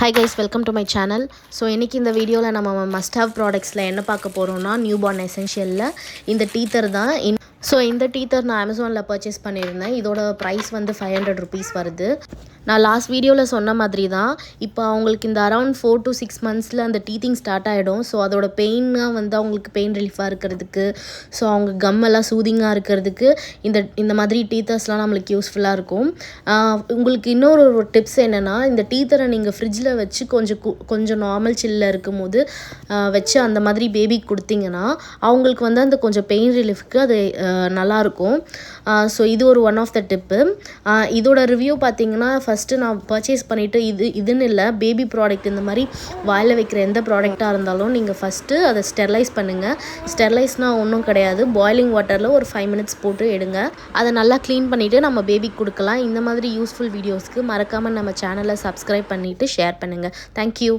Hi guys, welcome to my channel. So இன்னைக்கு இந்த வீடியோல நம்ம must have productsல என்ன பார்க்க போறோம்னா newborn essentialல இந்த டீத்தர் தான். ஸோ இந்த டீத்தர் நான் அமேசானில் பர்ச்சேஸ் பண்ணியிருந்தேன். இதோட ப்ரைஸ் வந்து 500 rupees வருது. நான் லாஸ்ட் வீடியோவில் சொன்ன மாதிரி தான் இப்போ அவங்களுக்கு இந்த அரௌண்ட் 4 to 6 monthஸில் அந்த டீத்திங் ஸ்டார்ட் ஆகிடும். ஸோ அதோட பெயினாக வந்து அவங்களுக்கு பெயின் ரிலீஃபாக இருக்கிறதுக்கு, ஸோ அவங்க கம்மெல்லாம் சூதிங்காக இருக்கிறதுக்கு இந்த மாதிரி டீத்தர்ஸ்லாம் நம்மளுக்கு யூஸ்ஃபுல்லாக இருக்கும். உங்களுக்கு இன்னொரு டிப்ஸ் என்னென்னா, இந்த டீத்தரை நீங்கள் ஃப்ரிட்ஜில் வச்சு கொஞ்சம் நார்மல் சில்லில் இருக்கும் போது வச்சு அந்த மாதிரி பேபிக்கு கொடுத்தீங்கன்னா அவங்களுக்கு வந்து அந்த கொஞ்சம் பெயின் ரிலீஃப்க்கு அது நல்லாயிருக்கும். ஸோ இது ஒரு ஒன் ஆஃப் த டிப்பு. இதோட ரிவ்யூ பார்த்தீங்கன்னா, ஃபஸ்ட்டு நான் பர்ச்சேஸ் பண்ணிவிட்டு இதுன்னு இல்லை, பேபி ப்ராடக்ட் இந்த மாதிரி வாயில் வைக்கிற எந்த ப்ராடக்டாக இருந்தாலும் நீங்கள் ஃபஸ்ட்டு அதை ஸ்டெர்லைஸ் பண்ணுங்கள். ஸ்டெர்லைஸ்னால் ஒன்றும் கிடையாது, பாய்லிங் வாட்டரில் ஒரு 5 minutes போட்டு எடுங்க. அதை நல்லா க்ளீன் பண்ணிவிட்டு நம்ம பேபிக்கு கொடுக்கலாம். இந்த மாதிரி யூஸ்ஃபுல் வீடியோஸ்க்கு மறக்காமல் நம்ம சேனலை சப்ஸ்கிரைப் பண்ணிவிட்டு ஷேர் பண்ணுங்கள். தேங்க்யூ.